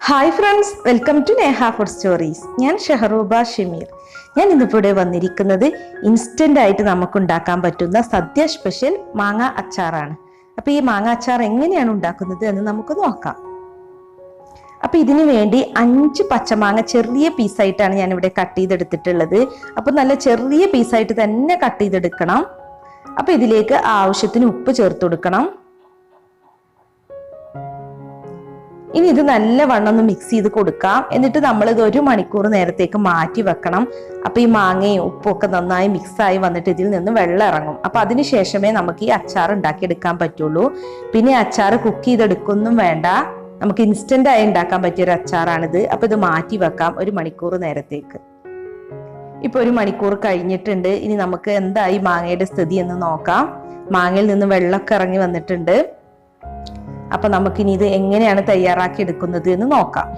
Hi friends, welcome to Neha food stories. ഞാൻ ഷെഹറൂബ ഷമീർ. ഞാൻ ഇന്നിവിടെ വന്നിരിക്കുന്നത് ഇൻസ്റ്റന്റ് ആയിട്ട് നമുക്ക് ഉണ്ടാക്കാൻ പറ്റുന്ന സദ്യ സ്പെഷ്യൽ മാങ്ങ അച്ചാറാണ്. അപ്പൊ ഈ മാങ്ങ അച്ചാർ എങ്ങനെയാണ് ഉണ്ടാക്കുന്നത് എന്ന് നമുക്ക് നോക്കാം. അപ്പൊ ഇതിനു വേണ്ടി 5 പച്ചമാങ്ങ ചെറിയ പീസായിട്ടാണ് ഞാൻ ഇവിടെ കട്ട് ചെയ്തെടുത്തിട്ടുള്ളത്. അപ്പൊ നല്ല ചെറിയ പീസായിട്ട് തന്നെ കട്ട് ചെയ്തെടുക്കണം. അപ്പൊ ഇതിലേക്ക് ആവശ്യത്തിന് ഉപ്പ് ചേർത്ത് കൊടുക്കണം. ഇനി ഇത് നല്ലവണ്ണം ഒന്ന് മിക്സ് ചെയ്ത് കൊടുക്കാം. എന്നിട്ട് നമ്മൾ ഇത് 1 മണിക്കൂർ നേരത്തേക്ക് മാറ്റി വെക്കണം. അപ്പൊ ഈ മാങ്ങയും ഉപ്പും ഒക്കെ നന്നായി മിക്സ് ആയി വന്നിട്ട് ഇതിൽ നിന്ന് വെള്ളം ഇറങ്ങും. അപ്പൊ അതിനുശേഷമേ നമുക്ക് ഈ അച്ചാർ ഉണ്ടാക്കിയെടുക്കാൻ പറ്റുള്ളൂ. പിന്നെ അച്ചാർ കുക്ക് ചെയ്തെടുക്കൊന്നും വേണ്ട, നമുക്ക് ഇൻസ്റ്റന്റ് ആയി ഉണ്ടാക്കാൻ പറ്റിയ ഒരു അച്ചാറാണിത്. അപ്പൊ ഇത് മാറ്റി വെക്കാം 1 മണിക്കൂർ നേരത്തേക്ക്. ഇപ്പൊ 1 മണിക്കൂർ കഴിഞ്ഞിട്ടുണ്ട്. ഇനി നമുക്ക് എന്തായി മാങ്ങയുടെ സ്ഥിതി എന്ന് നോക്കാം. മാങ്ങയിൽ നിന്ന് വെള്ളമൊക്കെ ഇറങ്ങി വന്നിട്ടുണ്ട്. അപ്പൊ നമുക്കിനി ഇത് എങ്ങനെയാണ് തയ്യാറാക്കി എടുക്കുന്നത് എന്ന് നോക്കാം.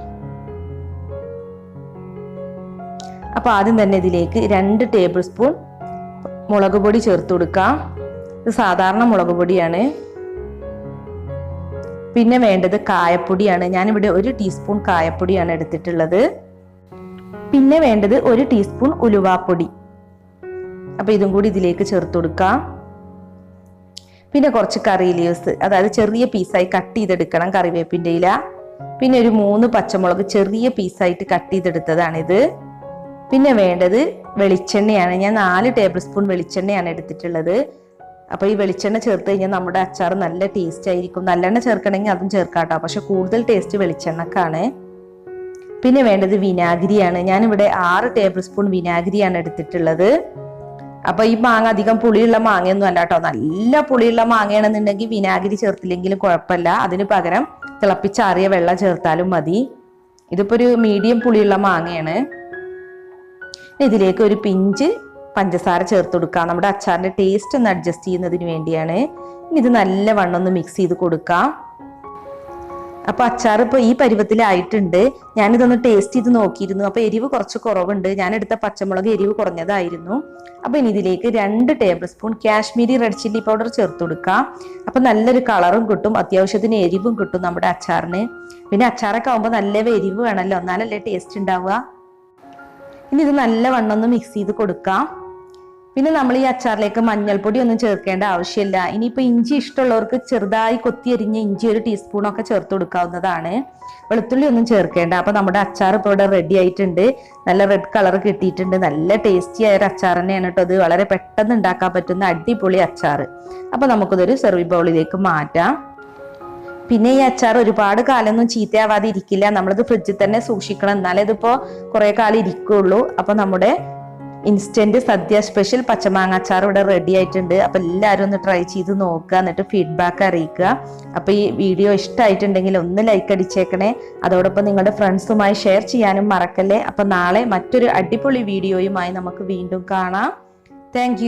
അപ്പൊ ആദ്യം തന്നെ ഇതിലേക്ക് 2 ടേബിൾ സ്പൂൺ മുളക് പൊടി ചേർത്ത് കൊടുക്കാം. ഇത് സാധാരണ മുളക് പൊടിയാണ്. പിന്നെ വേണ്ടത് കായപ്പൊടിയാണ്. ഞാനിവിടെ 1 ടീസ്പൂൺ കായപ്പൊടിയാണ് എടുത്തിട്ടുള്ളത്. പിന്നെ വേണ്ടത് 1 ടീസ്പൂൺ ഉലുവാപ്പൊടി. അപ്പൊ ഇതും കൂടി ഇതിലേക്ക് ചേർത്ത് കൊടുക്കാം. പിന്നെ കുറച്ച് കറി ലീവ്സ്, അതായത് ചെറിയ പീസായി കട്ട് ചെയ്തെടുക്കണം, കറിവേപ്പിൻ്റെ ഇല. പിന്നെ ഒരു 3 പച്ചമുളക് ചെറിയ പീസായിട്ട് കട്ട് ചെയ്തെടുത്തതാണിത്. പിന്നെ വേണ്ടത് വെളിച്ചെണ്ണയാണ്. ഞാൻ 4 ടേബിൾ സ്പൂൺ വെളിച്ചെണ്ണയാണ് എടുത്തിട്ടുള്ളത്. അപ്പൊ ഈ വെളിച്ചെണ്ണ ചേർത്ത് കഴിഞ്ഞാൽ നമ്മുടെ അച്ചാർ നല്ല ടേസ്റ്റ് ആയിരിക്കും. നല്ലെണ്ണ ചേർക്കണമെങ്കിൽ അതും ചേർക്കാട്ടോ, പക്ഷെ കൂടുതൽ ടേസ്റ്റ് വെളിച്ചെണ്ണക്കാണ്. പിന്നെ വേണ്ടത് വിനാഗിരിയാണ്. ഞാനിവിടെ 6 ടേബിൾ സ്പൂൺ വിനാഗിരിയാണ് എടുത്തിട്ടുള്ളത്. അപ്പൊ ഈ മാങ്ങ അധികം പുളിയുള്ള മാങ്ങയൊന്നും അല്ല കേട്ടോ. നല്ല പുളിയുള്ള മാങ്ങയാണെന്നുണ്ടെങ്കിൽ വിനാഗിരി ചേർത്തില്ലെങ്കിലും കുഴപ്പമില്ല. അതിന് പകരം തിളപ്പിച്ചാറിയ വെള്ളം ചേർത്താലും മതി. ഇതിപ്പോ ഒരു മീഡിയം പുളിയുള്ള മാങ്ങയാണ്. ഇതിലേക്ക് ഒരു പിഞ്ച് പഞ്ചസാര ചേർത്ത് കൊടുക്കാം. നമ്മുടെ അച്ചാറിന്റെ ടേസ്റ്റ് ഒന്ന് അഡ്ജസ്റ്റ് ചെയ്യുന്നതിന് വേണ്ടിയാണ്. ഇനി ഇത് നല്ലവണ്ണം ഒന്ന് മിക്സ് ചെയ്ത് കൊടുക്കാം. അപ്പൊ അച്ചാർ ഇപ്പൊ ഈ പരുവത്തിലായിട്ടുണ്ട്. ഞാനിതൊന്ന് ടേസ്റ്റ് ചെയ്ത് നോക്കിയിരുന്നു. അപ്പൊ എരിവ് കുറച്ച് കുറവുണ്ട്. ഞാൻ എടുത്ത പച്ചമുളക് എരിവ് കുറഞ്ഞതായിരുന്നു. അപ്പൊ ഇനി ഇതിലേക്ക് 2 table spoon Kashmiri red chilli powder ചേർത്ത് കൊടുക്കാം. അപ്പൊ നല്ലൊരു കളറും കിട്ടും, അത്യാവശ്യത്തിന് എരിവും കിട്ടും നമ്മുടെ അച്ചാറിന്. പിന്നെ അച്ചാറൊക്കെ ആവുമ്പോൾ നല്ല എരിവ് വേണമല്ലോ, എന്നാലല്ലേ ടേസ്റ്റ് ഉണ്ടാവുക. ഇനി ഇത് നല്ലവണ്ണം ഒന്ന് മിക്സ് ചെയ്ത് കൊടുക്കാം. പിന്നെ നമ്മൾ ഈ അച്ചാറിലേക്ക് മഞ്ഞൾപ്പൊടി ഒന്നും ചേർക്കേണ്ട ആവശ്യമില്ല. ഇനിയിപ്പോൾ ഇഞ്ചി ഇഷ്ടമുള്ളവർക്ക് ചെറുതായി കൊത്തി അരിഞ്ഞ ഇഞ്ചി 1 ടീസ്പൂണൊക്കെ ചേർത്ത് കൊടുക്കാവുന്നതാണ്. വെളുത്തുള്ളി ഒന്നും ചേർക്കേണ്ട. അപ്പൊ നമ്മുടെ അച്ചാർ ഇപ്പോൾ ഇവിടെ റെഡി ആയിട്ടുണ്ട്. നല്ല റെഡ് കളർ കിട്ടിയിട്ടുണ്ട്. നല്ല ടേസ്റ്റി ആയ ഒരു അച്ചാർ തന്നെയാണ് കേട്ടോ. ഇത് വളരെ പെട്ടെന്ന് ഉണ്ടാക്കാൻ പറ്റുന്ന അടിപൊളി അച്ചാർ. അപ്പൊ നമുക്കിതൊരു സെർവിങ് ബൗളിലേക്ക് മാറ്റാം. പിന്നെ ഈ അച്ചാർ ഒരുപാട് കാലമൊന്നും ചീത്തയാവാതെ ഇരിക്കില്ല. നമ്മളിത് ഫ്രിഡ്ജിൽ തന്നെ സൂക്ഷിക്കണം, എന്നാലേ ഇതിപ്പോ കുറെ കാലം ഇരിക്കുള്ളൂ. അപ്പൊ നമ്മുടെ ഇൻസ്റ്റന്റ് സദ്യ സ്പെഷ്യൽ പച്ചമാങ്ങ അച്ചാർ ഇവിടെ റെഡി ആയിട്ടുണ്ട്. അപ്പൊ എല്ലാവരും ഒന്ന് ട്രൈ ചെയ്ത് നോക്കുക, എന്നിട്ട് ഫീഡ്ബാക്ക് അറിയിക്കുക. അപ്പൊ ഈ വീഡിയോ ഇഷ്ടമായിട്ടുണ്ടെങ്കിൽ ഒന്ന് ലൈക്ക് അടിച്ചേക്കണേ. അതോടൊപ്പം നിങ്ങളുടെ ഫ്രണ്ട്സുമായി ഷെയർ ചെയ്യാനും മറക്കല്ലേ. അപ്പൊ നാളെ മറ്റൊരു അടിപൊളി വീഡിയോയുമായി നമുക്ക് വീണ്ടും കാണാം. താങ്ക്